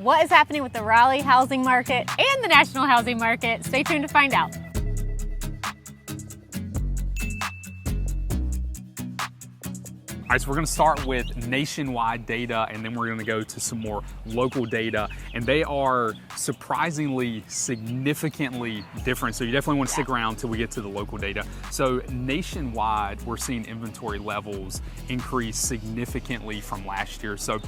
What is happening with the Raleigh housing market and the national housing market? Stay tuned to find out. All right, so we're going to start with nationwide data, and then we're going to go to some more local data, and they are surprisingly significantly different. So you definitely want to stick around until we get to the local data. So nationwide, we're seeing inventory levels increase significantly from last year. So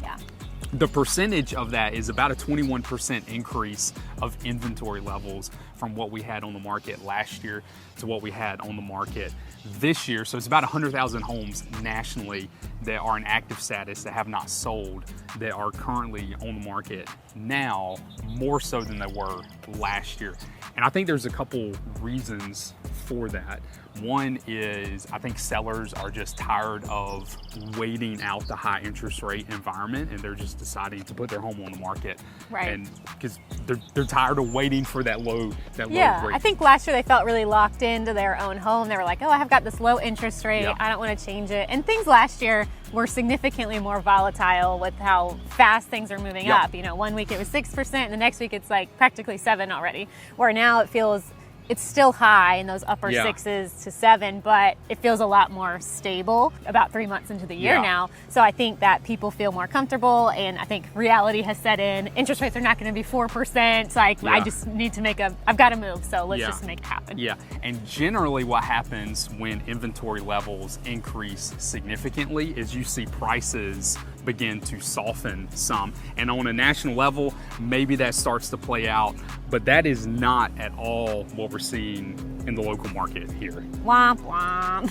the percentage of that is about a 21% increase of inventory levels from what we had on the market last year to what we had on the market this year. So it's about 100,000 homes nationally that are in active status that have not sold that are currently on the market now, more so than they were last year. And I think there's a couple reasons for that. One is I think sellers are just tired of waiting out the high interest rate environment, and they're just deciding to put their home on the market. Right. And because they're tired of waiting for that low rate. I think last year they felt really locked into their own home. They were like, oh, I've got this low interest rate. I don't want to change it. And things last year were significantly more volatile with how fast things are moving up. You know, one week it was 6%, and the next week it's like practically 7 already. Where now it feels it's still high in those upper 6s to 7, but it feels a lot more stable about 3 months into the year now. So I think that people feel more comfortable, and I think reality has set in. Interest rates are not going to be 4%. So I just need to I've got to move. So let's just make it happen. Yeah. And generally what happens when inventory levels increase significantly is you see prices begin to soften some. And on a national level, maybe that starts to play out, but that is not at all what we're seeing in the local market here. Womp womp.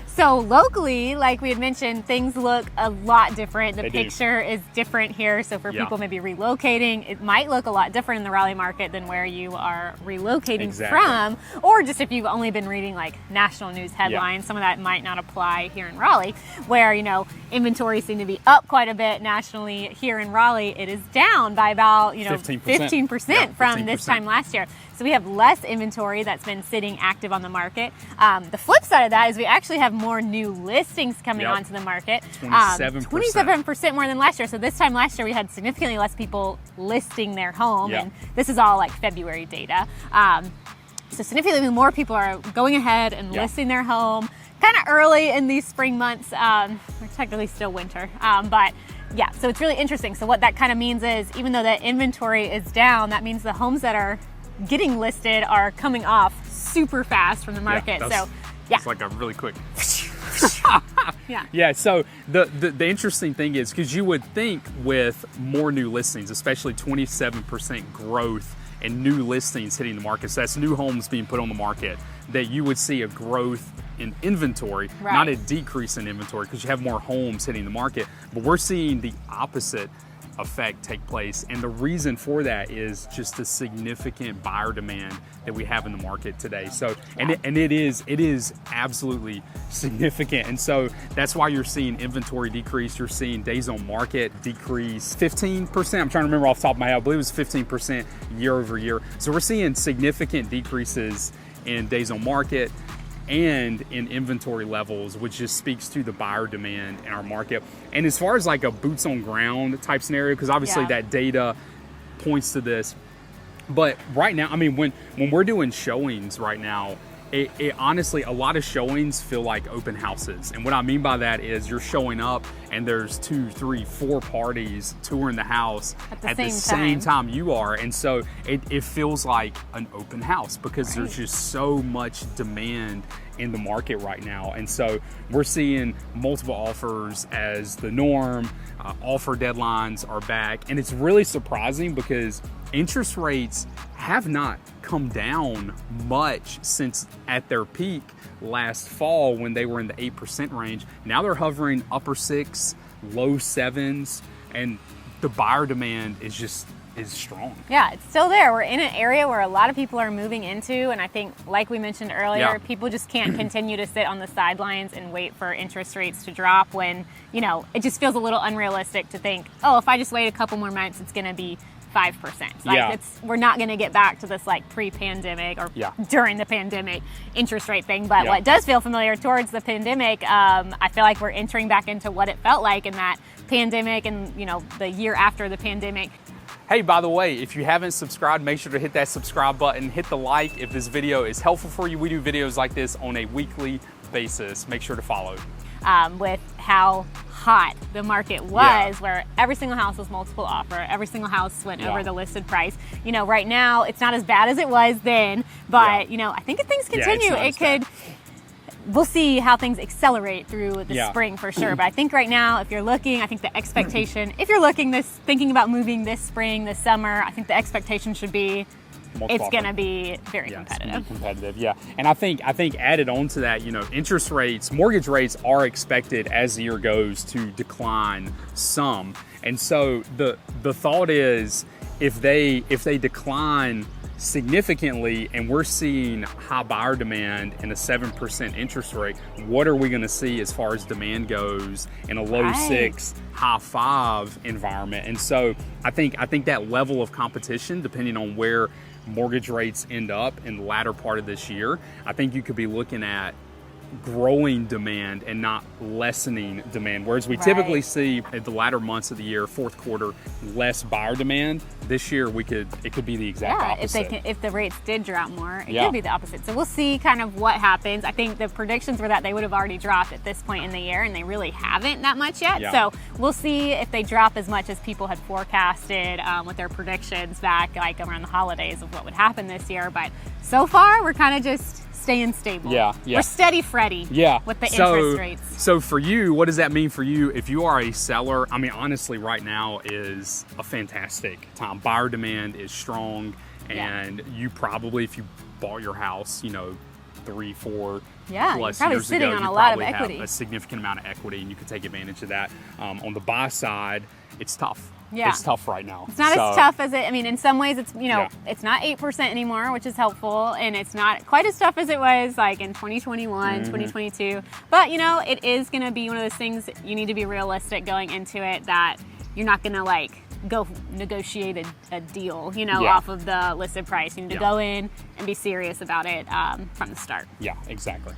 So locally, like we had mentioned, things look a lot different. The picture is different here. So for people maybe relocating, it might look a lot different in the Raleigh market than where you are relocating from. Or just if you've only been reading like national news headlines, some of that might not apply here in Raleigh, where, you know, inventory seem to be up quite a bit nationally. Here in Raleigh, it is down by about 15% from this time last year. So we have less inventory that's been sitting active on the market. The flip side of that is we actually have more new listings coming onto the market. 27% more than last year. So this time last year we had significantly less people listing their home, and this is all like February data. So significantly more people are going ahead and listing their home kind of early in these spring months. We're technically still winter, but yeah, so it's really interesting. So what that kind of means is even though the inventory is down, that means the homes that are getting listed are coming off super fast from the market. It's like a really quick so the interesting thing is, because you would think with more new listings, especially 27% growth in new listings hitting the market, so that's new homes being put on the market, that you would see a growth in inventory, not a decrease in inventory, because you have more homes hitting the market. But we're seeing the opposite effect take place, and the reason for that is just the significant buyer demand that we have in the market today. So and it is absolutely significant, and so that's why you're seeing inventory decrease. You're seeing days on market decrease 15%. I'm trying to remember off the top of my head. I believe it was 15% year over year. So we're seeing significant decreases in days on market and in inventory levels, which just speaks to the buyer demand in our market. And as far as like a boots on ground type scenario, because obviously that data points to this, but right now, I mean, when we're doing showings right now, it honestly, a lot of showings feel like open houses. And what I mean by that is you're showing up and there's 2, 3, 4 parties touring the house at the same time you are. And so it feels like an open house because there's just so much demand in the market right now. And so we're seeing multiple offers as the norm. Offer deadlines are back. And it's really surprising because interest rates have not come down much since at their peak last fall when they were in the 8% range. Now they're hovering upper 6, low 7s, and the buyer demand is strong. Yeah, it's still there. We're in an area where a lot of people are moving into, and I think, like we mentioned earlier, people just can't continue to sit on the sidelines and wait for interest rates to drop when, you know, it just feels a little unrealistic to think, oh, if I just wait a couple more months, it's going to be 5%. Like we're not going to get back to this like pre-pandemic or during the pandemic interest rate thing. But what does feel familiar towards the pandemic, I feel like we're entering back into what it felt like in that pandemic and, you know, the year after the pandemic. Hey, by the way, if you haven't subscribed, make sure to hit that subscribe button, hit the like if this video is helpful for you. We do videos like this on a weekly basis. Make sure to follow. With how hot the market was, where every single house was multiple offer, every single house went over the listed price. You know, right now it's not as bad as it was then, but you know, I think if things continue, it could. We'll see how things accelerate through the spring for sure. But I think right now, if you're looking, I think the expectation, if you're looking thinking about moving this spring, this summer, I think the expectation should be it's going to be very competitive. And I think added on to that, you know, interest rates, mortgage rates are expected as the year goes to decline some. And so the thought is if they decline significantly and we're seeing high buyer demand and a 7% interest rate, what are we going to see as far as demand goes in a low 6, high 5 environment? And so I think that level of competition, depending on where mortgage rates end up in the latter part of this year, I think you could be looking at growing demand and not lessening demand. Whereas we typically see at the latter months of the year, fourth quarter, less buyer demand. This year it could be the exact opposite. If the rates did drop more, it could be the opposite. So we'll see kind of what happens. I think the predictions were that they would have already dropped at this point in the year, and they really haven't that much yet. So we'll see if they drop as much as people had forecasted with their predictions back like around the holidays of what would happen this year. But so far, we're kind of just staying stable. We're steady Freddy with the interest rates. So for you, what does that mean for you if you are a seller? I mean, honestly, right now is a fantastic time. Buyer demand is strong, and you probably, if you bought your house, you know, 3, 4 plus years ago, you probably have a significant amount of equity, and you can take advantage of that. On the buy side, it's tough. It's tough right now. It's not as tough as it, I mean, in some ways it's, you know, it's not 8% anymore, which is helpful, and it's not quite as tough as it was like in 2021, 2022. But, you know, it is going to be one of those things you need to be realistic going into it, that you're not going to like go negotiate a deal, you know, off of the listed price. You need to go in and be serious about it from the start. Yeah, exactly.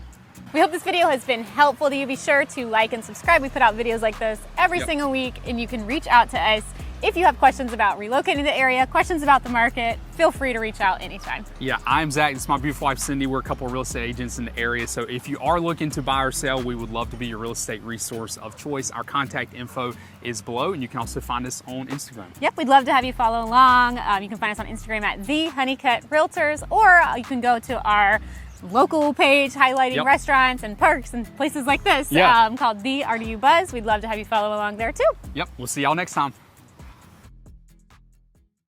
We hope this video has been helpful to you. Be sure to like and subscribe. We put out videos like this every single week, and you can reach out to us if you have questions about relocating to the area, questions about the market. Feel free to reach out anytime. Yeah, I'm Zach. This is my beautiful wife, Cindy. We're a couple of real estate agents in the area. So if you are looking to buy or sell, we would love to be your real estate resource of choice. Our contact info is below, and you can also find us on Instagram. Yep, we'd love to have you follow along. You can find us on Instagram at the Honeycutt Realtors, or you can go to our local page highlighting restaurants and parks and places like this called The RDU Buzz. We'd love to have you follow along there too. Yep, we'll see y'all next time.